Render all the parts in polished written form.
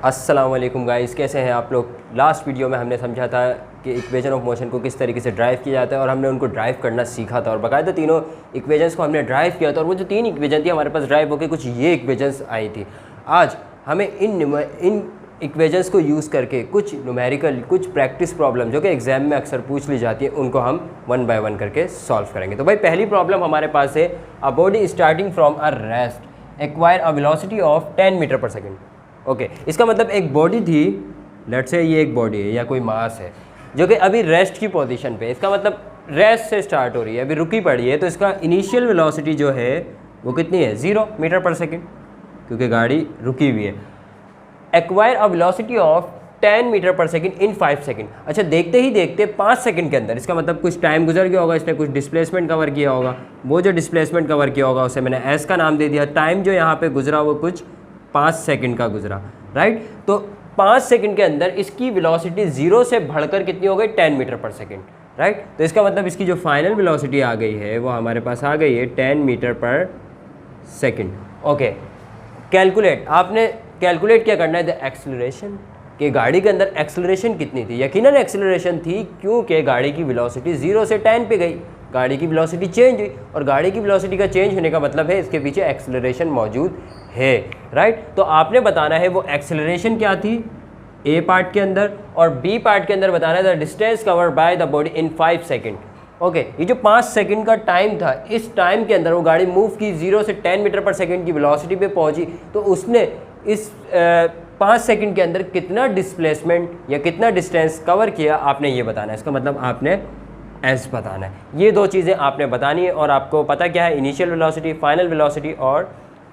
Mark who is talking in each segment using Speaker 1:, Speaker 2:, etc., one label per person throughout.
Speaker 1: अस्सलाम वालेकुम गाइस, कैसे हैं आप लोग। लास्ट वीडियो में हमने समझा था कि इक्वेशन ऑफ मोशन को किस तरीके से ड्राइव किया जाता है और हमने उनको ड्राइव करना सीखा था और बाकायदा तीनों इक्वेशंस को हमने ड्राइव किया था और वो जो तीन इक्वेशन थी हमारे पास ड्राइव होकर कुछ ये इक्वेशंस आई थी। आज हमें इन इक्वेशंस को यूज़ करके कुछ न्यूमेरिकल, कुछ प्रैक्टिस प्रॉब्लम जो कि एग्जाम में अक्सर पूछ ली जाती है, उनको हम वन बाय वन करके सॉल्व करेंगे। तो भाई पहली प्रॉब्लम हमारे पास है, a body starting from a rest acquire a velocity of 10 metre per second. Okay, इसका मतलब एक बॉडी थी, लेट्स से ये एक बॉडी है या कोई मास है जो कि अभी रेस्ट की पोजीशन पे, इसका मतलब रेस्ट से स्टार्ट हो रही है, अभी रुकी पड़ी है, तो इसका इनिशियल वेलोसिटी जो है वो कितनी है, 0 मीटर पर सेकेंड, क्योंकि गाड़ी रुकी हुई है। Acquire a velocity of 10 metre per second in 5 second. अच्छा, देखते ही देखते 5 सेकेंड के अंदर, इसका मतलब कुछ टाइम गुजर गया होगा, इसने कुछ डिस्प्लेसमेंट कवर किया होगा, वो जो डिस्प्लेसमेंट कवर किया होगा उसे मैंने एस का नाम दे दिया। टाइम जो यहाँ पे गुजरा वो कुछ 5 सेकंड का गुजरा, राइट। तो 5 सेकंड के अंदर इसकी वेलोसिटी 0 से बढ़कर कितनी हो गई, 10 मीटर पर सेकंड, राइट। तो इसका मतलब इसकी जो फाइनल वेलोसिटी आ गई है वो हमारे पास आ गई है 10 मीटर पर सेकंड। ओके, कैलकुलेट, आपने कैलकुलेट क्या करना है, द एक्सेलरेशन, कि गाड़ी के अंदर एक्सेलरेशन कितनी थी। यकीनन एक्सेलरेशन थी, क्योंकि गाड़ी की वेलोसिटी 0 से 10 पे गई, गाड़ी की वेलोसिटी चेंज हुई और गाड़ी की वेलोसिटी का चेंज होने का मतलब है इसके पीछे एक्सेलरेशन मौजूद है, राइट। तो आपने बताना है वो एक्सेलरेशन क्या थी ए पार्ट के अंदर, और बी पार्ट के अंदर बताना है the distance covered by the body in 5 second. Okay, ये जो 5 सेकंड का टाइम था, इस टाइम के अंदर वो गाड़ी मूव की, 0 से 10 मीटर पर सेकंड की वेलोसिटी पे पहुंची, तो उसने इस 5 सेकंड के अंदर कितना डिस्प्लेसमेंट या कितना डिस्टेंस कवर किया, आपने ये बताना है। इसका मतलब आपने एस बताना है। ये दो चीज़ें आपने बतानी है और आपको पता क्या है, इनिशियल वेलोसिटी, फाइनल वेलोसिटी और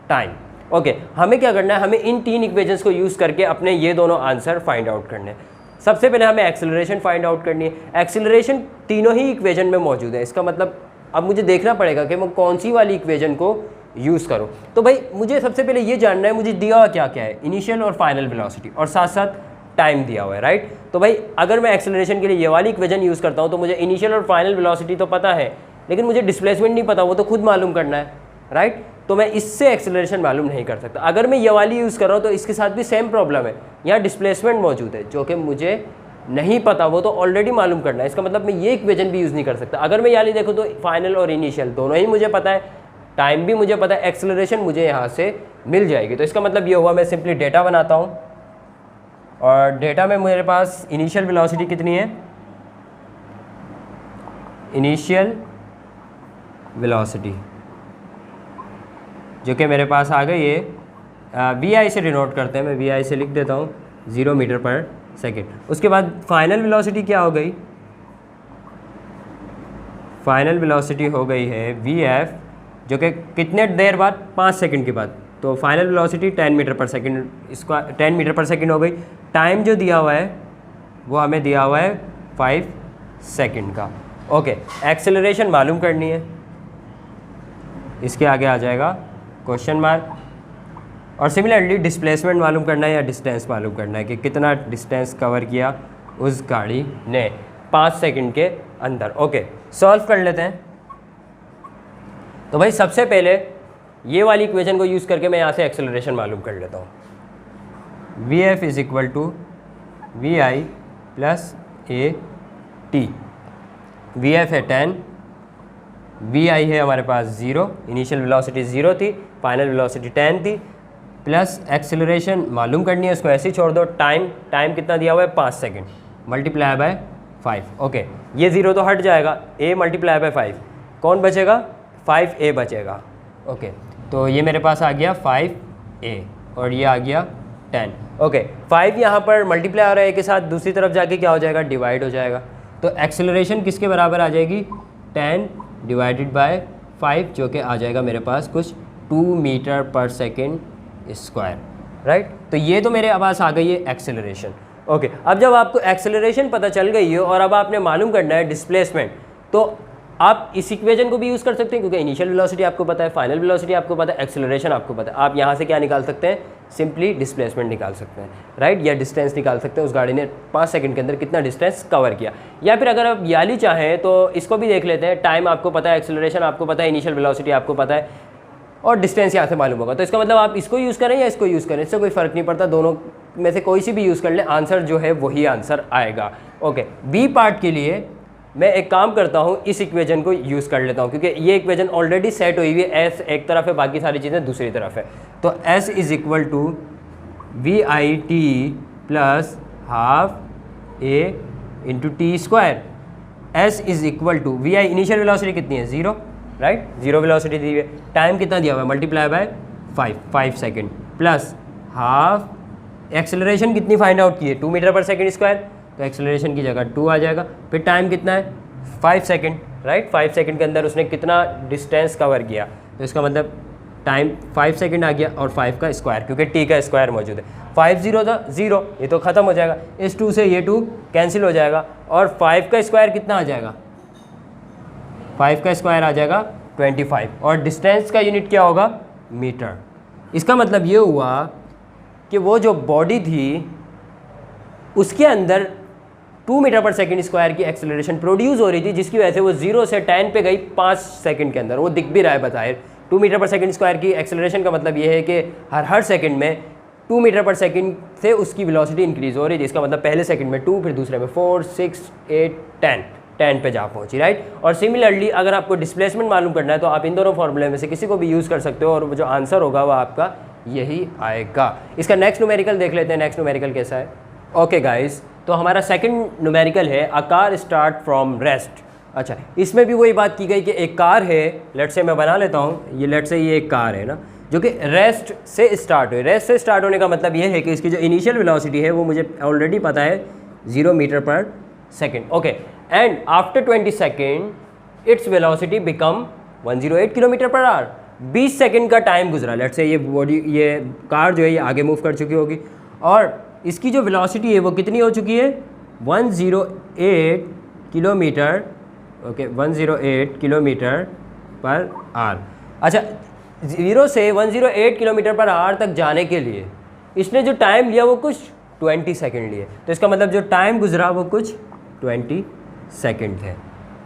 Speaker 1: टाइम। ओके, हमें क्या करना है, हमें इन तीन इक्वेशंस को यूज़ करके अपने ये दोनों आंसर फाइंड आउट करने हैं। सबसे पहले हमें एक्सेलरेशन फाइंड आउट करनी है। एक्सेलरेशन तीनों ही इक्वेशन में मौजूद है, इसका मतलब अब मुझे देखना पड़ेगा कि मैं कौन सी वाली इक्वेशन को यूज़ करूँ। तो भाई मुझे सबसे पहले ये जानना है, मुझे दिया हुआ क्या क्या है, इनिशियल और फाइनल वेलोसिटी और साथ साथ टाइम दिया हुआ है, राइट। तो भाई अगर मैं एक्सेलरेशन के लिए ये वाली इक्वेशन यूज़ करता हूँ तो मुझे इनिशियल और फाइनल वेलोसिटी तो पता है, लेकिन मुझे डिस्प्लेसमेंट नहीं पता, वो तो खुद मालूम करना है, राइट। तो मैं इससे एक्सेलरेशन मालूम नहीं कर सकता। अगर मैं ये वाली यूज़ कर रहा हूँ तो इसके साथ भी सेम प्रॉब्लम है, यहाँ डिस्प्लेसमेंट मौजूद है जो कि मुझे नहीं पता, वो तो ऑलरेडी मालूम करना है। इसका मतलब मैं ये इक्वेशन भी यूज़ नहीं कर सकता। अगर मैं ये वाली देखूँ तो फाइनल और इनिशियल दोनों ही मुझे पता है, टाइम भी मुझे पता है, एक्सेलरेशन मुझे यहाँ से मिल जाएगी। तो इसका मतलब ये हुआ, मैं सिंपली डेटा बनाता हूँ और डेटा में मेरे पास इनिशियल वेलोसिटी कितनी है, इनिशियल वेलोसिटी जो कि मेरे पास आ गई है, वी आई से डिनोट करते हैं, मैं वी आई से लिख देता हूँ 0 मीटर पर सेकेंड। उसके बाद फाइनल वेलोसिटी क्या हो गई, फाइनल वेलोसिटी हो गई है वी एफ, जो कि कितने देर बाद, 5 सेकंड के बाद। तो फाइनल वेलोसिटी 10 मीटर पर सेकंड, इसका 10 मीटर पर सेकंड हो गई। टाइम जो दिया हुआ है वो हमें दिया हुआ है 5 सेकंड का। ओके, एक्सेलरेशन मालूम करनी है, इसके आगे आ जाएगा क्वेश्चन मार्क, और सिमिलरली डिस्प्लेसमेंट मालूम करना है या डिस्टेंस मालूम करना है कि कितना डिस्टेंस कवर किया उस गाड़ी ने 5 सेकंड के अंदर। ओके, सॉल्व कर लेते हैं। तो भाई सबसे पहले ये वाली इक्वेशन को यूज़ करके मैं यहाँ से एक्सेलरेशन मालूम कर लेता हूँ। V F is equal to V I plus A T. V F है 10, वी आई है हमारे पास 0, इनिशियल वेलोसिटी 0 थी, फाइनल वेलोसिटी 10 थी, प्लस एक्सेलरेशन मालूम करनी है, उसको ऐसे ही छोड़ दो। टाइम कितना दिया हुआ है, 5 सेकंड, मल्टीप्लाई बाय 5। ओके, ये 0 तो हट जाएगा, ए मल्टीप्लाई बाय 5, कौन बचेगा, 5a बचेगा। ओके, तो ये मेरे पास आ गया 5a और ये आ गया 10। ओके, 5 यहाँ पर मल्टीप्लाई हो रहा है a के साथ, दूसरी तरफ जाके क्या हो जाएगा, डिवाइड हो जाएगा। तो एक्सेलरेशन किसके बराबर आ जाएगी, 10 डिवाइडेड बाय 5, जो कि आ जाएगा मेरे पास कुछ 2 metre per second square, right. तो ये तो मेरे पास आ गई है एक्सेलरेशन। ओके, अब जब आपको एक्सेलरेशन पता चल गई है और अब आपने मालूम करना है डिस्प्लेसमेंट, तो आप इस इक्वेशन को भी यूज़ कर सकते हैं, क्योंकि इनिशियल वेलोसिटी आपको पता है, फाइनल वेलोसिटी आपको पता है, एक्सेलरेशन आपको पता है। आप यहाँ से क्या निकाल सकते हैं, सिंपली डिस्प्लेसमेंट निकाल सकते हैं, राइट, या डिस्टेंस निकाल सकते हैं, उस गाड़ी ने 5 सेकंड के अंदर कितना डिस्टेंस कवर किया। या फिर अगर आप याली चाहें तो इसको भी देख लेते हैं, टाइम आपको पता है, एक्सेलरेशन आपको पता है, इनिशियल वेलोसिटी आपको पता है और डिस्टेंस यहाँ से मालूम होगा। तो इसका मतलब आप इसको यूज़ करें या इसको यूज़ करें, इससे कोई फ़र्क नहीं पड़ता, दोनों में से कोई सी भी यूज़ कर ले, आंसर जो है वही आंसर आएगा। ओके, बी पार्ट के लिए मैं एक काम करता हूँ, इस इक्वेशन को यूज़ कर लेता हूँ क्योंकि ये इक्वेशन ऑलरेडी सेट हुई हुई है। एस एक तरफ है, बाकी सारी चीज़ें दूसरी तरफ है। तो S is equal to V I T plus half A into T square. S is equal to V I, initial velocity कितनी है 0, राइट, 0 वेलोसिटी दी हुई है। टाइम कितना दिया हुआ है, multiply by 5 second, plus half acceleration कितनी फाइंड आउट की है 2 मीटर पर सेकेंड स्क्वायर, तो एक्सेलरेशन की जगह 2 आ जाएगा। फिर टाइम कितना है 5 सेकेंड, राइट, 5 सेकेंड के अंदर उसने कितना डिस्टेंस कवर किया, तो इसका मतलब टाइम 5 सेकेंड आ गया और 5 का स्क्वायर, क्योंकि टी का स्क्वायर मौजूद है। 5 0 था 0, ये तो ख़त्म हो जाएगा, इस 2 से ये 2 कैंसिल हो जाएगा और 5 का स्क्वायर कितना आ जाएगा, 5 का स्क्वायर आ जाएगा 25 और डिस्टेंस का यूनिट क्या होगा मीटर। इसका मतलब ये हुआ कि वो जो बॉडी थी उसके अंदर 2 मीटर पर सेकेंड स्क्वायर की एक्सेलरेशन प्रोड्यूस हो रही थी, जिसकी वजह से वो 0 से 10 पे गई 5 सेकंड के अंदर। वो दिख भी रहा है बताए 2 मीटर पर सेकेंड स्क्वायर की एक्सेलरेशन का मतलब ये है कि हर सेकंड में 2 मीटर पर सेकंड से उसकी वेलोसिटी इंक्रीज हो रही थी। इसका मतलब पहले सेकंड में 2, फिर दूसरे में 4, 6, 8, 10 पे जा पहुंची, राइट। और सिमिलरली अगर आपको डिस्प्लेसमेंट मालूम करना है तो आप इन दोनों फॉर्मूले में से किसी को भी यूज़ कर सकते हो और जो आंसर होगा वो आपका यही आएगा। इसका नेक्स्ट न्यूमेरिकल देख लेते हैं, नेक्स्ट न्यूमेरिकल कैसा है। ओके गाइस, तो हमारा सेकंड न्यूमेरिकल है a car start from rest. अच्छा, इसमें भी वही बात की गई कि एक कार है, लेट से मैं बना लेता हूँ, ये लेट से ये एक कार है ना, जो कि रेस्ट से स्टार्ट हुई। रेस्ट से स्टार्ट होने का मतलब ये है कि इसकी जो इनिशियल वेलोसिटी है वो मुझे ऑलरेडी पता है 0 metre per second. Okay, and after 20 second its velocity become 108 kilometre per our. 20 second का टाइम गुजरा, लेट से ये बॉडी, ये कार जो है ये आगे मूव कर चुकी होगी और इसकी जो वेलोसिटी है वो कितनी हो चुकी है 108 kilometre. Okay, 108 kilometre per our. अच्छा, 0 से 108 किलोमीटर पर आवर तक जाने के लिए इसने जो टाइम लिया वो कुछ 20 सेकेंड लिए, तो इसका मतलब जो टाइम गुजरा वो कुछ 20 सेकेंड है।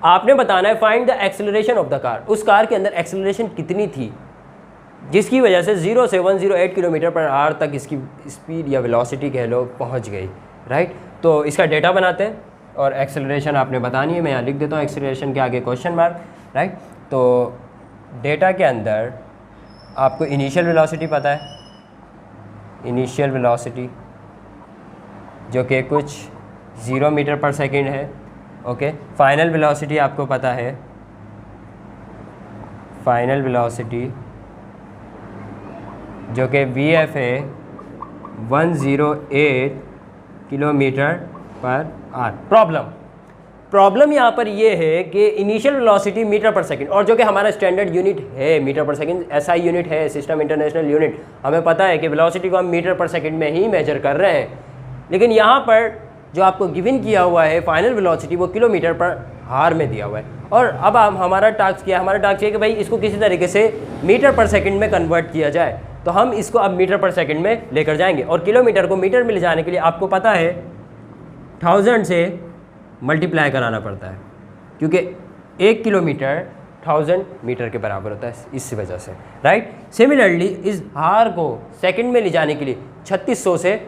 Speaker 1: आपने बताना है find the acceleration of the car. उस कार के अंदर एक्सेलरेशन कितनी थी जिसकी वजह से 0 से 108 किलोमीटर पर आवर तक इसकी स्पीड या वेलोसिटी कह लो पहुंच गई, राइट। तो इसका डेटा बनाते हैं और एक्सेलरेशन आपने बतानी है, मैं यहाँ लिख देता हूँ एक्सेलरेशन के आगे क्वेश्चन मार्क, राइट। तो डेटा के अंदर आपको इनिशियल वेलोसिटी पता है, इनिशियल वेलोसिटी जो कि कुछ 0 मीटर पर सेकेंड है। ओके, फाइनल वेलोसिटी आपको पता है, फाइनल वेलोसिटी जो कि VF है 108 किलोमीटर पर आवर। प्रॉब्लम यहाँ पर ये है कि इनिशियल वेलोसिटी मीटर पर सेकंड, और जो कि हमारा स्टैंडर्ड यूनिट है मीटर पर सेकंड, SI यूनिट है, सिस्टम इंटरनेशनल यूनिट, हमें पता है कि वेलोसिटी को हम मीटर पर सेकंड में ही मेजर कर रहे हैं। लेकिन यहाँ पर जो आपको गिवन किया हुआ है फाइनल वेलोसिटी वो किलोमीटर पर आवर में दिया हुआ है। और अब हमारा टास्क क्या है, हमारा टास्क ये है कि भाई इसको किसी तरीके से मीटर पर सेकंड में कन्वर्ट किया जाए। तो हम इसको अब मीटर पर सेकंड में लेकर जाएंगे और किलोमीटर को मीटर में ले जाने के लिए आपको पता है 1000 से मल्टीप्लाई कराना पड़ता है, क्योंकि 1 किलोमीटर 1000 मीटर के बराबर होता है, इस वजह से, राइट। सिमिलरली इस हार को सेकंड में ले जाने के लिए 3600 से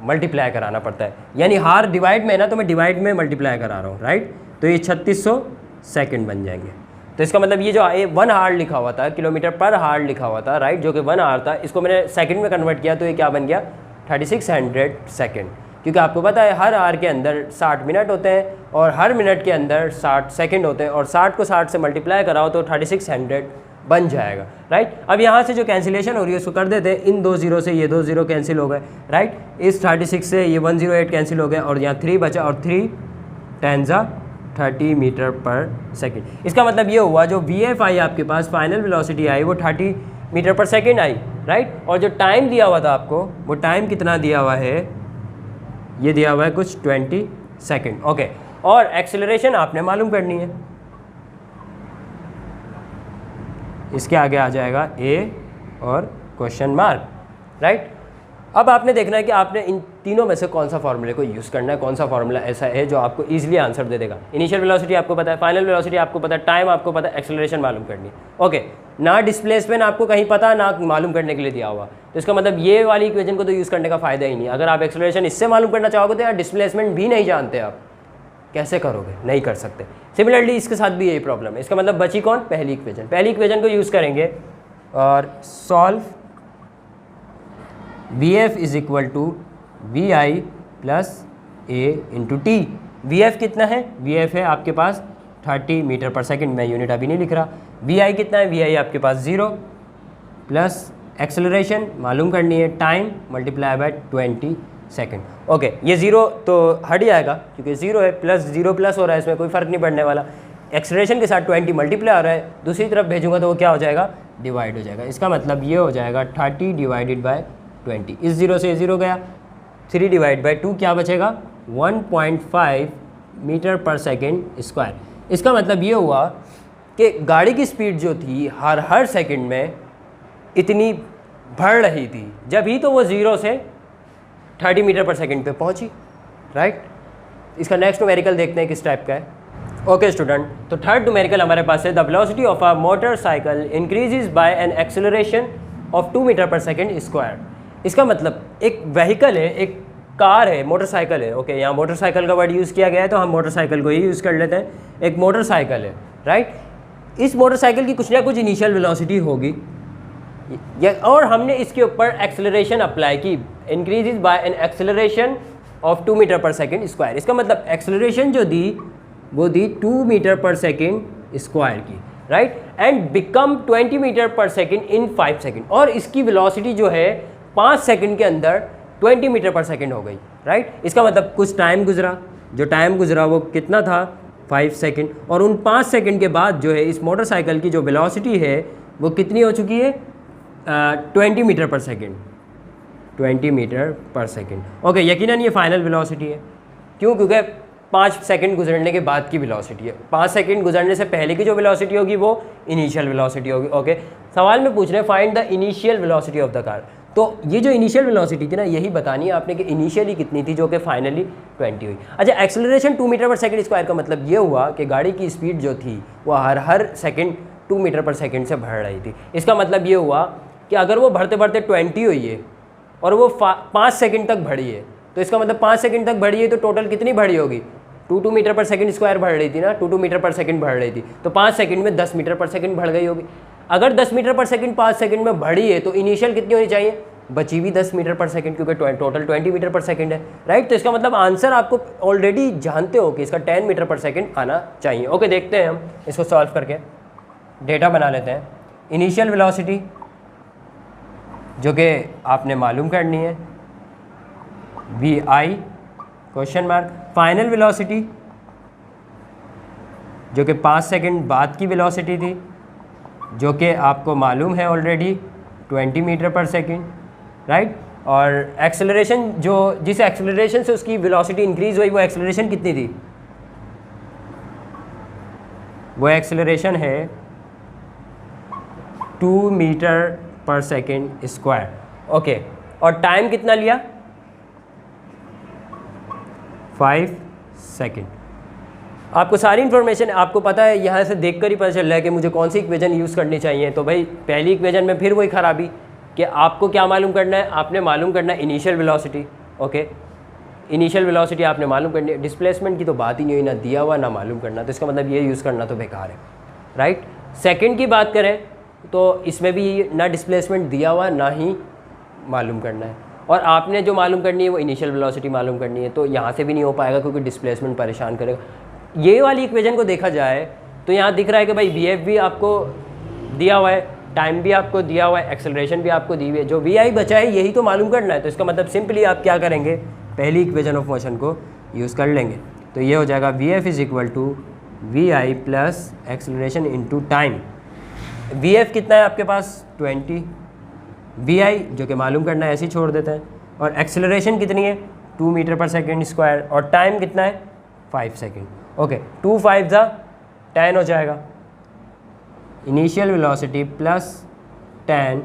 Speaker 1: मल्टीप्लाई कराना पड़ता है, यानी हार डिवाइड में है ना, तो मैं डिवाइड में मल्टीप्लाई करा रहा हूँ, राइट। तो ये 3600 सेकंड बन जाएंगे। तो इसका मतलब ये जो 1 आवर लिखा हुआ था, किलोमीटर पर आवर लिखा हुआ था, राइट, जो कि 1 आवर था, इसको मैंने सेकंड में कन्वर्ट किया तो ये क्या बन गया 3600 सेकंड। क्योंकि आपको पता है हर आवर के अंदर 60 मिनट होते हैं और हर मिनट के अंदर 60 सेकंड होते हैं, और 60 को 60 से मल्टीप्लाई कराओ तो 3600 बन जाएगा, राइट। अब यहाँ से जो कैंसिलेशन हो रही है उसको कर देते हैं, इन 2 0 से ये 2 0 कैंसिल हो गए, राइट। इस 36 से ये 108 कैंसिल हो गए और यहाँ 3 बचा, और 3 10 30 मीटर पर सेकेंड। इसका मतलब ये हुआ जो VF आई आपके पास फाइनल वेलोसिटी आई वो 30 metre per second I, right. और जो टाइम दिया हुआ था आपको, वो टाइम कितना दिया हुआ है, ये दिया हुआ है कुछ 20 सेकेंड। ओके, और एक्सेलरेशन आपने मालूम करनी है, इसके आगे आ जाएगा A और क्वेश्चन मार्क, राइट। अब आपने देखना है कि आपने इन तीनों में से कौन सा फार्मूले को यूज़ करना है, कौन सा फार्मूला ऐसा है जो आपको इजीली आंसर दे देगा। इनिशियल वेलोसिटी आपको पता है, फाइनल वेलोसिटी आपको पता है, टाइम आपको पता है, एक्सेलरेशन मालूम करनी है। ओके, ना डिस्प्लेसमेंट आपको कहीं पता ना मालूम करने के लिए दिया हुआ, तो इसका मतलब ये वाली इक्वेशन को तो यूज़ करने का फ़ायदा ही नहीं। अगर आप एक्सेलरेशन इससे मालूम करना चाहोगे तो यार डिस्प्लेसमेंट भी नहीं जानते आप, कैसे करोगे, नहीं कर सकते। सिमिलरली इसके साथ भी यही प्रॉब्लम है। इसका मतलब बची कौन, पहली इक्वेशन। पहली इक्वेशन को यूज़ करेंगे और solve VF is equal to VI plus A into T. VF कितना है, VF है आपके पास 30 मीटर पर सेकेंड, मैं यूनिट अभी नहीं लिख रहा। VI कितना है, VI आपके पास 0 प्लस एक्सेलरेशन मालूम करनी है, time multiply by 20 second. Okay, ये 0 तो हट जाएगा क्योंकि 0 है, प्लस 0 प्लस हो रहा है, इसमें कोई फ़र्क नहीं पड़ने वाला। एक्सेलरेशन के साथ 20 मल्टीप्लाई हो रहा है, दूसरी तरफ भेजूंगा तो वो क्या हो जाएगा, डिवाइड हो जाएगा। इसका मतलब ये हो जाएगा 30 डिवाइडेड बाय 20, इस 0 से 0 गया, 3 डिवाइड बाई 2 क्या बचेगा, 1.5 मीटर पर सेकेंड स्क्वायर। इसका मतलब ये हुआ कि गाड़ी की स्पीड जो थी हर सेकंड में इतनी बढ़ रही थी, जब ही तो वो 0 से 30 मीटर पर सेकेंड पे पहुंची, राइट। इसका नेक्स्ट न्यूमेरिकल देखते हैं किस टाइप का है। ओके स्टूडेंट, तो थर्ड न्यूमेरिकल हमारे पास है, the velocity of a motorcycle increases by an acceleration of 2 metre per second square. इसका मतलब एक व्हीकल है, एक कार है, मोटरसाइकिल है। ओके, यहाँ मोटरसाइकिल का वर्ड यूज़ किया गया है तो हम मोटरसाइकिल को ही यूज़ कर लेते हैं। एक मोटरसाइकिल है, राइट। इस मोटरसाइकिल की कुछ ना कुछ इनिशियल वेलोसिटी होगी, और हमने इसके ऊपर एक्सेलरेशन अप्लाई की, increases by an acceleration of 2 metre per second square. इसका मतलब एक्सेलरेशन जो दी वो दी 2 मीटर पर सेकेंड स्क्वायर की, right, and become 20 metre per second in 5 second. और इसकी वेलोसिटी जो है 5 सेकंड के अंदर 20 मीटर पर सेकंड हो गई, राइट। इसका मतलब कुछ टाइम गुजरा, जो टाइम गुजरा वो कितना था, 5 सेकंड, और उन 5 सेकंड के बाद जो है इस मोटरसाइकिल की जो वेलोसिटी है वो कितनी हो चुकी है, 20 मीटर पर सेकंड, 20 मीटर पर सेकंड। ओके, यकीनन ये फाइनल वेलोसिटी है। क्यों, क्योंकि 5 सेकंड गुजरने के बाद की वेलोसिटी है। 5 सेकंड गुजरने से पहले की जो वेलोसिटी होगी वो इनिशियल वेलोसिटी होगी। ओके, सवाल में पूछ रहे हैं find the initial velocity of the car. तो ये जो इनिशियल वेलोसिटी थी ना, यही बतानी है आपने कि इनिशियली कितनी थी, जो कि फाइनली 20 हुई। अच्छा, एक्सेलरेशन 2 मीटर पर सेकंड स्क्वायर का मतलब ये हुआ कि गाड़ी की स्पीड जो थी वो हर सेकंड 2 मीटर पर सेकंड से बढ़ रही थी। इसका मतलब ये हुआ कि अगर वो बढ़ते बढ़ते 20 हुई है और वो 5 सेकंड तक बढ़ी है, तो इसका मतलब 5 सेकंड तक बढ़ी है तो टोटल कितनी बढ़ी होगी, 2 मीटर पर सेकंड स्क्वायर बढ़ रही थी ना, 2 मीटर पर सेकंड बढ़ रही थी, तो 5 सेकंड में 10 मीटर पर सेकंड बढ़ गई होगी। अगर 10 मीटर पर सेकंड 5 सेकंड में बढ़ी है तो इनिशियल कितनी होनी चाहिए, बची भी 10 मीटर पर सेकंड, क्योंकि टोटल 20 मीटर पर सेकंड है, राइट। तो इसका मतलब आंसर आपको ऑलरेडी जानते हो कि इसका 10 मीटर पर सेकंड आना चाहिए। ओके, देखते हैं हम इसको सॉल्व करके, डेटा बना लेते हैं। इनिशियल वेलोसिटी जो कि आपने मालूम करनी है, VI question mark. Final velocity जो कि 5 सेकंड बाद की वेलोसिटी थी, जो कि आपको मालूम है ऑलरेडी 20 मीटर पर सेकंड, राइट। और एक्सेलरेशन जो जिस एक्सेलरेशन से उसकी वेलोसिटी इंक्रीज हुई वो एक्सेलरेशन कितनी थी, वो एक्सेलरेशन है 2 मीटर पर सेकंड स्क्वायर। ओके, और टाइम कितना लिया, 5 सेकंड। आपको सारी इन्फॉर्मेशन आपको पता है, यहाँ से देखकर ही पता चल रहा है कि मुझे कौन सी इक्वेशन यूज़ करनी चाहिए। तो भाई पहली इक्वेशन में फिर वही खराबी कि आपको क्या मालूम करना है, आपने मालूम करना है initial velocity. Okay, initial velocity आपने मालूम करनी है, डिस्प्लेसमेंट की तो बात ही नहीं हुई, ना दिया हुआ ना मालूम करना, तो इसका मतलब ये यूज़ करना तो बेकार है, राइट। सेकंड की बात करें तो इसमें भी ना डिस्प्लेसमेंट दिया हुआ ना ही मालूम करना है, और आपने जो मालूम करनी है वो इनिशियल वेलोसिटी मालूम करनी है, तो यहाँ से भी नहीं हो पाएगा क्योंकि डिस्प्लेसमेंट परेशान करेगा। ये वाली इक्वेशन को देखा जाए तो यहाँ दिख रहा है कि भाई VF भी आपको दिया हुआ है, टाइम भी आपको दिया हुआ है, एक्सेलरेशन भी आपको दी हुई है, जो VI बचा है यही तो मालूम करना है। तो इसका मतलब सिंपली आप क्या करेंगे, पहली इक्वेशन ऑफ मोशन को यूज़ कर लेंगे, तो ये हो जाएगा VF is equal to VI plus acceleration into time. VF कितना है आपके पास 20, VI जो कि मालूम करना है ऐसे ही छोड़ देते हैं, और एक्सेलरेशन कितनी है 2 मीटर पर सेकेंड स्क्वायर, और टाइम कितना है 5 सेकेंड। ओके, 2 5 10 हो जाएगा, इनिशियल वेलोसिटी प्लस 10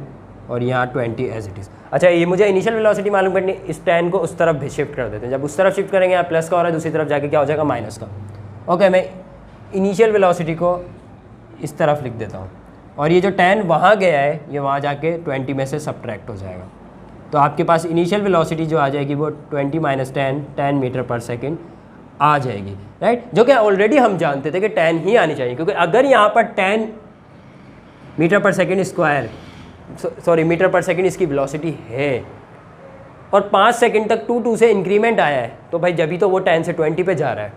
Speaker 1: और यहाँ 20 एज इट इज़। अच्छा, ये मुझे इनिशियल वेलोसिटी मालूम करनी, इस 10 को उस तरफ भी शिफ्ट कर देते हैं। जब उस तरफ शिफ्ट करेंगे यहाँ प्लस का हो रहा है, दूसरी तरफ जाके क्या हो जाएगा माइनस का। ओके, मैं इनिशियल वेलोसिटी को इस तरफ लिख देता हूँ और ये जो 10 वहाँ गया है ये वहाँ जाके 20 में से सब्ट्रैक्ट हो जाएगा। तो आपके पास इनिशियल वेलोसिटी जो आ जाएगी वो 20 - 10 मीटर पर सेकेंड आ जाएगी, राइट। जो कि ऑलरेडी हम जानते थे कि 10 ही आनी चाहिए, क्योंकि अगर यहाँ पर 10 metre per second square metre per second इसकी वेलोसिटी है और 5 सेकेंड तक 2 से इंक्रीमेंट आया है, तो भाई जब भी तो वो 10 से 20 पे जा रहा है,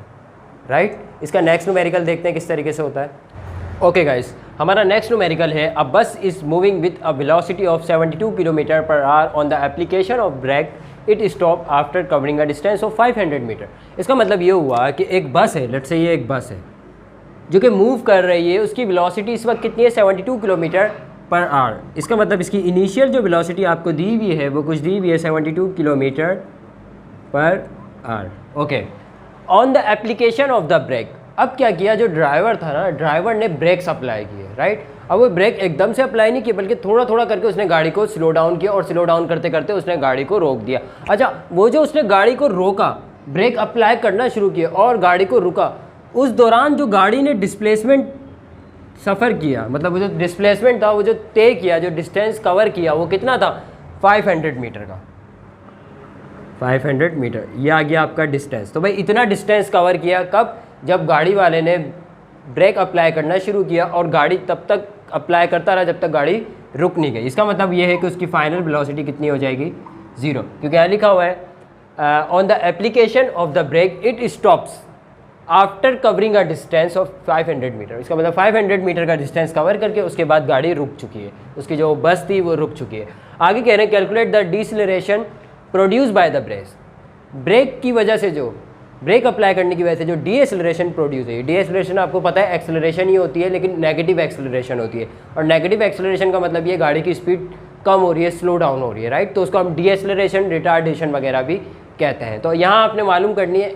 Speaker 1: राइट। इसका नेक्स्ट न्यूमेरिकल देखते हैं किस तरीके से होता है। ओके गाइस, हमारा नेक्स्ट न्यूमेरिकल है, a bus is moving with a velocity of 72 kilometre per hour on the application of brake, it stop after covering a distance of 500 metre. इसका मतलब ये हुआ कि एक बस है, लेट्स से ये एक बस है जो कि मूव कर रही है, उसकी वेलोसिटी इस वक्त कितनी है 72 किलोमीटर पर आवर। इसका मतलब इसकी इनिशियल जो वेलोसिटी आपको दी हुई है वो कुछ दी हुई है 72 kilometre per hour. Okay, on the application of the brake. अब क्या किया, जो ड्राइवर था ना, ड्राइवर ने ब्रेक्स अप्लाई किए, राइट। अब वो ब्रेक एकदम से अप्लाई नहीं किया, बल्कि थोड़ा थोड़ा करके उसने गाड़ी को स्लो डाउन किया और स्लो डाउन करते करते उसने गाड़ी को रोक दिया। अच्छा, वो जो उसने गाड़ी को रोका, ब्रेक अप्लाई करना शुरू किया और गाड़ी को रुका, उस दौरान जो गाड़ी ने डिस्प्लेसमेंट सफ़र किया, मतलब वो जो डिस्प्लेसमेंट था, वो जो तय किया, जो डिस्टेंस कवर किया, वो कितना था 500 मीटर का। 500 मीटर ये आ गया आपका डिस्टेंस। तो भाई इतना डिस्टेंस कवर किया कब, जब गाड़ी वाले ने ब्रेक अप्लाई करना शुरू किया और गाड़ी तब तक अप्लाई करता रहा जब तक गाड़ी रुक नहीं गई। इसका मतलब ये है कि उसकी फाइनल वेलोसिटी कितनी हो जाएगी 0, क्योंकि यहाँ लिखा हुआ है on the application of the brake it stops after covering a distance of 500 metre. इसका मतलब 500 मीटर का डिस्टेंस कवर करके उसके बाद गाड़ी रुक चुकी है, उसकी जो बस थी वो रुक चुकी है। आगे कह रहे हैं calculate the deceleration produce by the brake की वजह से, जो ब्रेक अप्लाई करने की वजह से जो डीएक्सेलरेशन प्रोड्यूस है। डीएक्सेलरेशन आपको पता है एक्सेलरेशन ही होती है, लेकिन नेगेटिव एक्सेलरेशन होती है, और नेगेटिव एक्सेलरेशन का मतलब ये गाड़ी की स्पीड कम हो रही है, स्लो डाउन हो रही है, राइट। तो उसको हम डीएक्सेलरेशन, रिटार्डेशन वगैरह भी कहते हैं। तो यहाँ आपने मालूम करनी है,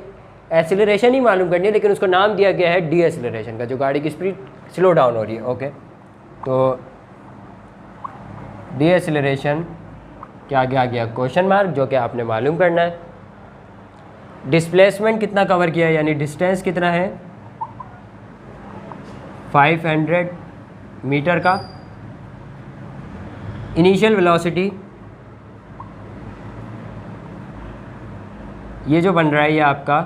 Speaker 1: एक्सेलरेशन ही मालूम करनी है, लेकिन उसको नाम दिया गया है डीएक्सेलरेशन का, जो गाड़ी की स्पीड स्लो डाउन हो रही है। ओके, तो डीएक्सेलरेशन क्या आ गया क्वेश्चन मार्क, जो कि आपने मालूम करना है। डिस्प्लेसमेंट कितना कवर किया, यानी डिस्टेंस कितना है 500 मीटर का। इनिशियल वेलोसिटी ये जो बन रहा है ये आपका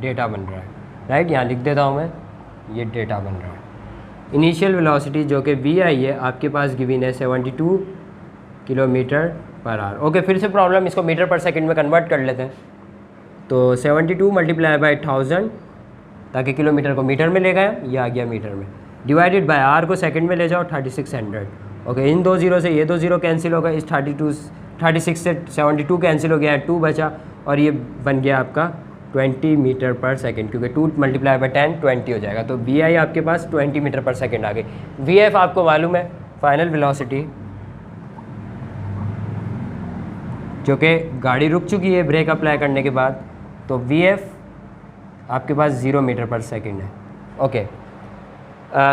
Speaker 1: डेटा बन रहा है, राइट। यहाँ लिख देता हूँ मैं, ये डेटा बन रहा है। इनिशियल वेलोसिटी जो कि वी आई है आपके पास गिवन है 72 किलोमीटर पर आवर। ओके, फिर से प्रॉब्लम, इसको मीटर पर सेकंड में कन्वर्ट कर लेते हैं। तो 72 मल्टीप्लाई बाई 1000, ताकि किलोमीटर को मीटर में ले गया, ये आ गया मीटर में, डिवाइडेड बाय आर को सेकंड में ले जाओ 3600। ओके, इन 2 0 से ये 2 0 कैंसिल होगा, इस 36 से 72 कैंसिल हो गया, 2 बचा, और ये बन गया आपका 20 मीटर पर सेकंड, क्योंकि 2 मल्टीप्लाई बाई 10 20 हो जाएगा। तो वी आई आपके पास 20 मीटर पर सेकंड आ गई। वी एफ आपको मालूम है फाइनल वेलोसिटी, जो कि गाड़ी रुक चुकी है ब्रेक अप्लाई करने के बाद, तो वी एफ आपके पास 0 मीटर पर सेकंड है। ओके,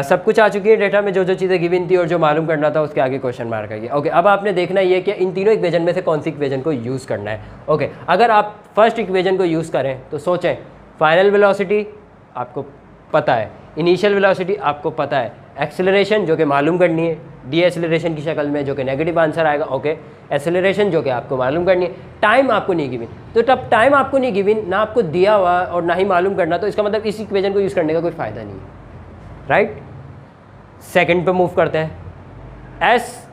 Speaker 1: सब कुछ आ चुकी है डेटा में, जो जो चीज़ें गिवन थी और जो मालूम करना था उसके आगे क्वेश्चन मार्क है। ओके, अब आपने देखना ये कि इन तीनों इक्वेशन में से कौन सी इक्वेशन को यूज़ करना है। ओके, अगर आप फर्स्ट इक्वेशन को यूज़ करें तो सोचें, फाइनल वेलोसिटी आपको पता है, इनिशियल वेलोसिटी आपको पता है, एक्सेलरेशन जो कि मालूम करनी है डी एक्सेलरेशन की शक्ल में, जो कि नेगेटिव आंसर आएगा। ओके, एक्सेलरेशन जो कि आपको मालूम करनी है, टाइम आपको नहीं गिवन। तो तब टाइम आपको नहीं गिवन, ना आपको दिया हुआ और ना ही मालूम करना, तो इसका मतलब इस इक्वेशन को यूज़ करने का कोई फ़ायदा नहीं है, राइट। सेकंड पे मूव करते हैं। एस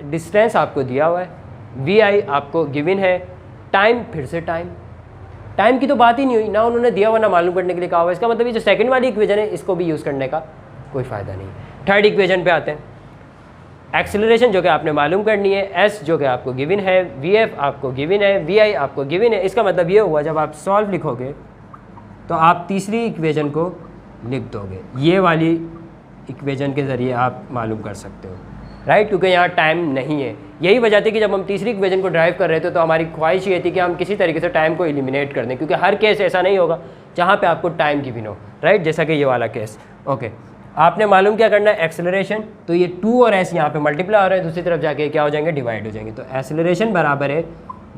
Speaker 1: डिस्टेंस आपको दिया हुआ है, वी आई आपको गिवन है, टाइम फिर से टाइम की तो बात ही नहीं हुई, ना उन्होंने दिया हुआ ना मालूम करने के लिए कहा हुआ। इसका मतलब ये जो सेकंड वाली इक्वेशन है इसको भी यूज़ करने का कोई फ़ायदा नहीं। थर्ड इक्वेशन पे आते हैं। एक्सेलरेशन जो कि आपने मालूम करनी है, एस जो कि आपको गिवन है, वी एफ आपको गिवन है, वी आई आपको गिवन है। इसका मतलब ये हुआ जब आप सॉल्व लिखोगे तो आप तीसरी इक्वेशन को लिख दोगे, ये वाली इक्वेशन के ज़रिए आप मालूम कर सकते हो, राइट, क्योंकि यहाँ टाइम नहीं है। यही वजह थी कि जब हम तीसरी इक्वेशन को ड्राइव कर रहे थे तो हमारी ख्वाहिश ये थी कि हम किसी तरीके से टाइम को एलिमिनेट कर दें, क्योंकि हर केस ऐसा नहीं होगा जहाँ पे आपको टाइम गिवन हो, राइट, जैसा कि ये वाला केस। ओके, आपने मालूम क्या करना है, एक्सेलरेशन, तो ये 2 और s यहाँ पे मल्टीप्लाई हो रहे हैं, दूसरी तरफ जाके क्या हो जाएंगे, डिवाइड हो जाएंगे। तो एक्सेलरेशन बराबर है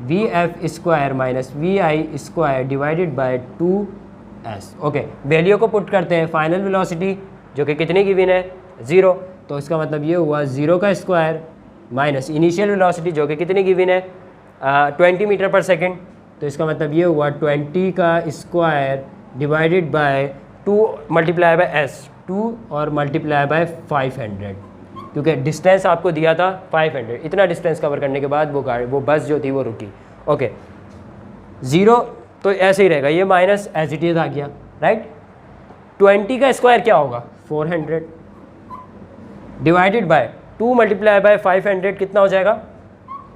Speaker 1: vf² minus vi² divided by 2s। Okay, value को पुट करते हैं, फाइनल वेलोसिटी जो कि कितनी गिवन है, 0, तो इसका मतलब ये हुआ 0 का स्क्वायर माइनस इनिशियल वेलोसिटी जो कि कितनी गिवन है 20 मीटर पर सेकेंड, तो इसका मतलब ये हुआ 20 का square divided by 2 multiply by s, 2 और मल्टीप्लाई बाय 500, क्योंकि डिस्टेंस आपको दिया था 500। इतना डिस्टेंस कवर करने के बाद वो बस जो थी वो रुकी। ओके, 0 तो ऐसे ही रहेगा, ये माइनस एज इट इज आ गया, राइट। 20 का स्क्वायर क्या होगा, 400 डिवाइडेड बाय 2 मल्टीप्लाई बाय 500 कितना हो जाएगा,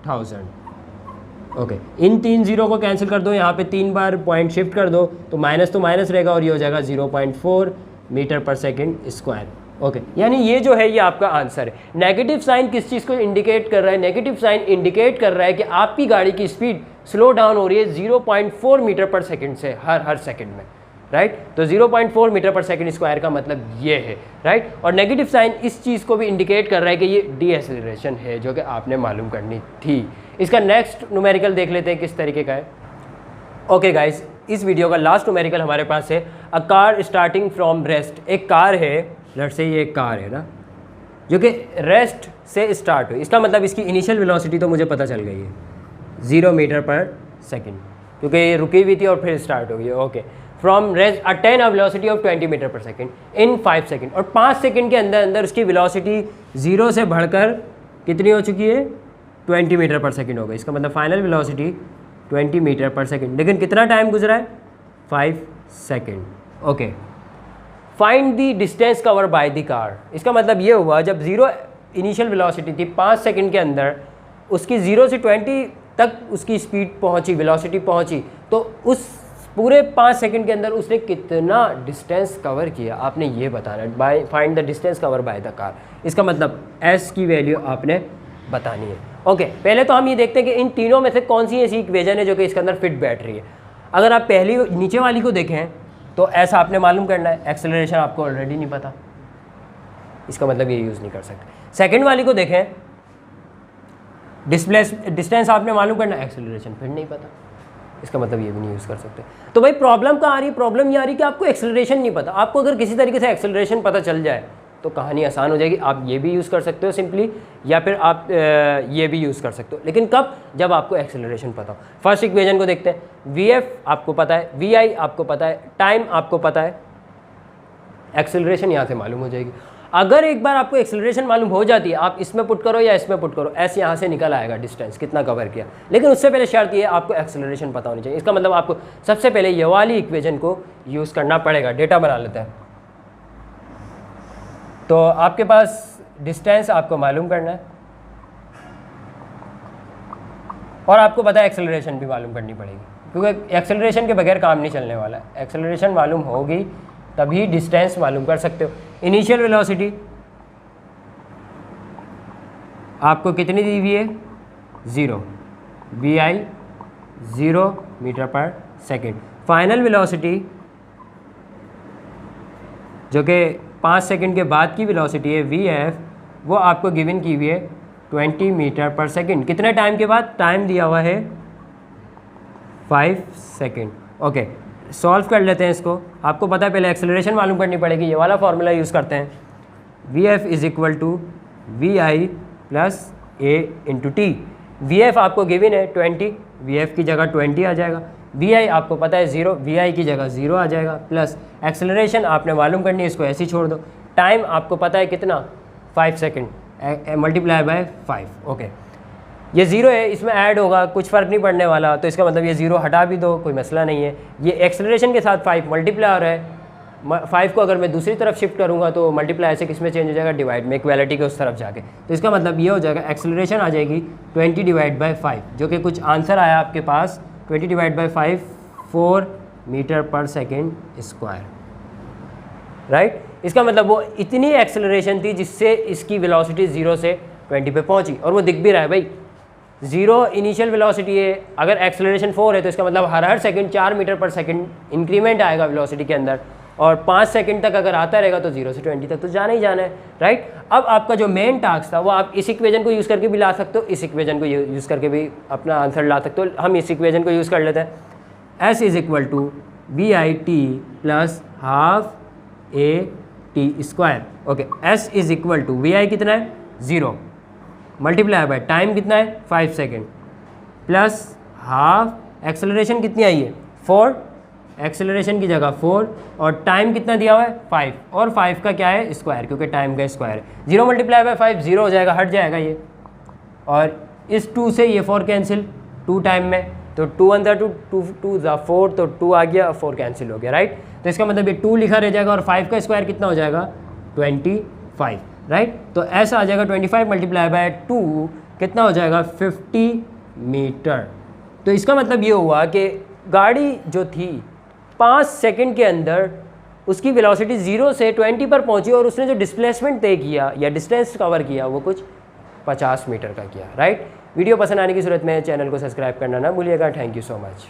Speaker 1: 1000। ओके, इन 3 0 को कैंसिल कर दो, यहाँ पे 3 बार पॉइंट शिफ्ट कर दो, तो माइनस रहेगा और ये हो जाएगा 0.4 metre per second square. Okay, यानी ये जो है ये आपका आंसर है। नेगेटिव साइन किस चीज़ को इंडिकेट कर रहा है, नेगेटिव साइन इंडिकेट कर रहा है कि आपकी गाड़ी की स्पीड स्लो डाउन हो रही है 0.4 मीटर पर सेकेंड से हर सेकेंड में, राइट। तो 0.4 मीटर पर सेकेंड स्क्वायर का मतलब ये है, राइट। और नेगेटिव साइन इस चीज़ को भी इंडिकेट कर रहा है कि ये डीएक्सेलरेशन है, जो कि आपने मालूम करनी थी। इसका नेक्स्ट न्यूमेरिकल देख लेते हैं किस तरीके का है। ओके गाइस, इस वीडियो का लास्ट न्यूमेरिकल हमारे पास है, a car starting from rest. एक कार है, लेट्स से ये एक कार है ना, जो कि रेस्ट से स्टार्ट हुई। इसका मतलब इसकी इनिशियल वेलोसिटी तो मुझे पता चल गई है 0 मीटर पर सेकेंड, क्योंकि ये रुकी हुई थी और फिर स्टार्ट हो गई। Okay, from rest attain a velocity of 20 metre per second in 5 second, और 5 सेकेंड के अंदर उसकी वेलोसिटी 0 से बढ़कर कितनी हो चुकी है, 20 मीटर पर सेकेंड हो गई। इसका मतलब final velocity 20 metre per second, लेकिन कितना टाइम गुजरा है, 5 second. Okay, find the distance cover by the car. इसका मतलब ये हुआ जब 0 इनिशियल वेलोसिटी थी, 5 सेकेंड के अंदर उसकी 0 से 20 तक उसकी स्पीड पहुंची, वेलोसिटी पहुंची, तो उस पूरे 5 सेकेंड के अंदर उसने कितना डिस्टेंस कवर किया, आपने ये बताना है। Bye find the distance cover by the car, इसका मतलब s की वैल्यू आपने बतानी है। ओके, पहले तो हम ये देखते हैं कि इन तीनों में से कौन सी ऐसी इक्वेशन है जो कि इसके अंदर फिट बैठ रही है। अगर आप पहली नीचे वाली को देखें तो ऐसा आपने मालूम करना है, एक्सेलरेशन आपको ऑलरेडी नहीं पता, इसका मतलब ये यूज़ नहीं कर सकते। सेकंड वाली को देखें, डिस्टेंस आपने मालूम करना है, एक्सेलरेशन फिर नहीं पता, इसका मतलब ये भी नहीं यूज़ कर सकते। तो भाई प्रॉब्लम कहाँ आ रही है, प्रॉब्लम ये आ रही है कि आपको एक्सेलरेशन नहीं पता। आपको अगर किसी तरीके से एक्सेलरेशन पता चल जाए तो कहानी आसान हो जाएगी। आप ये भी यूज़ कर सकते हो सिंपली, या फिर आप ये भी यूज़ कर सकते हो, लेकिन कब, जब आपको एक्सेलरेशन पता हो। फर्स्ट इक्वेशन को देखते हैं, vf आपको पता है, vi आपको पता है, टाइम आपको पता है, एक्सेलरेशन यहाँ से मालूम हो जाएगी। अगर एक बार आपको एक्सेलरेशन मालूम हो जाती है, आप इसमें पुट करो या इसमें पुट करो, ऐसे यहाँ से निकल आएगा डिस्टेंस कितना कवर किया, लेकिन उससे पहले शर्त ये है आपको एक्सेलरेशन पता होनी चाहिए। इसका मतलब आपको सबसे पहले ये वाली इक्वेशन को यूज़ करना पड़ेगा। डेटा बना लेते हैं, तो आपके पास डिस्टेंस आपको मालूम करना है और आपको पता है एक्सेलरेशन भी मालूम करनी पड़ेगी, क्योंकि एक्सेलरेशन के बगैर काम नहीं चलने वाला है। एक्सेलरेशन मालूम होगी तभी डिस्टेंस मालूम कर सकते हो। इनिशियल वेलोसिटी आपको कितनी दी हुई है, 0, vi 0 metre per second. Final velocity जो कि 5 सेकेंड के बाद की वेलोसिटी है, vf, वो आपको गिवन की हुई है 20 मीटर पर सेकेंड। कितने टाइम के बाद, टाइम दिया हुआ है 5 सेकेंड। ओके, सॉल्व कर लेते हैं इसको। आपको पता है पहले एक्सेलरेशन मालूम करनी पड़ेगी, ये वाला फार्मूला यूज़ करते हैं, vf is equal to vi plus a into T. vf आपको गिवन है 20, vf की जगह 20 आ जाएगा, vi आपको पता है 0, vi की जगह 0 आ जाएगा, प्लस एक्सेलरेशन आपने मालूम करनी है, इसको ऐसे ही छोड़ दो। टाइम आपको पता है कितना, 5 सेकेंड मल्टीप्लाई बाय 5। ओके, ये 0 है, इसमें ऐड होगा, कुछ फ़र्क नहीं पड़ने वाला, तो इसका मतलब ये 0 हटा भी दो, कोई मसला नहीं है। ये एक्सेलरेशन के साथ 5 मल्टीप्लाई हो रहा है, 5 को अगर मैं दूसरी तरफ शिफ्ट करूँगा तो मल्टीप्लाई से किस में चेंज हो जाएगा, डिवाइड में, इक्वालिटी के उस तरफ जाके। तो इसका मतलब ये हो जाएगा एक्सेलरेशन आ जाएगी 20 डिवाइड बाई 5, जो कि कुछ आंसर आया आपके पास 20 divide by 5 4 metre per second square, right. इसका मतलब वो इतनी एक्सेलरेशन थी जिससे इसकी वेलोसिटी 0 से 20 पे पहुंची, और वो दिख भी रहा है भाई, 0 इनिशियल वेलोसिटी है, अगर एक्सेलरेशन 4 है तो इसका मतलब हर सेकंड 4 मीटर पर सेकंड इंक्रीमेंट आएगा वेलोसिटी के अंदर, और 5 सेकंड तक अगर आता रहेगा तो 0 से 20 तक तो जाना ही जाना है, राइट। अब आपका जो मेन टास्क था वो आप इस इक्वेशन को यूज़ करके भी ला सकते हो, इस इक्वेशन को यूज़ करके भी अपना आंसर ला सकते हो। हम इस इक्वेशन को यूज़ कर लेते हैं, s is equal to B I T plus half A T square. Okay, s is equal to V I कितना है 0 मल्टीप्लाई बाय टाइम कितना है 5 सेकेंड प्लस हाफ एक्सेलरेशन कितनी आई है 4, एक्सेलरेशन की जगह 4 और टाइम कितना दिया हुआ है 5 और 5 का क्या है स्क्वायर, क्योंकि टाइम का स्क्वायर है। 0 मल्टीप्लाई बाय 5 0 हो जाएगा, हट जाएगा ये, और इस 2 से ये 4 कैंसिल 2 टाइम में, तो 2 1 2 2 2 4, तो 2 आ गया, 4 कैंसिल हो गया, राइट। तो इसका मतलब ये 2 लिखा रह जाएगा और 5 का स्क्वायर कितना हो जाएगा 25, राइट। तो ऐसा आ जाएगा 25 मल्टीप्लाई बाय 2 कितना हो जाएगा 50 मीटर। तो इसका मतलब ये हुआ कि गाड़ी जो थी 5 सेकंड के अंदर उसकी वेलोसिटी 0 से 20 पर पहुंची और उसने जो डिस्प्लेसमेंट तय किया या डिस्टेंस कवर किया वो कुछ 50 मीटर का किया, राइट। वीडियो पसंद आने की सूरत में चैनल को सब्सक्राइब करना ना भूलिएगा। Thank you so much.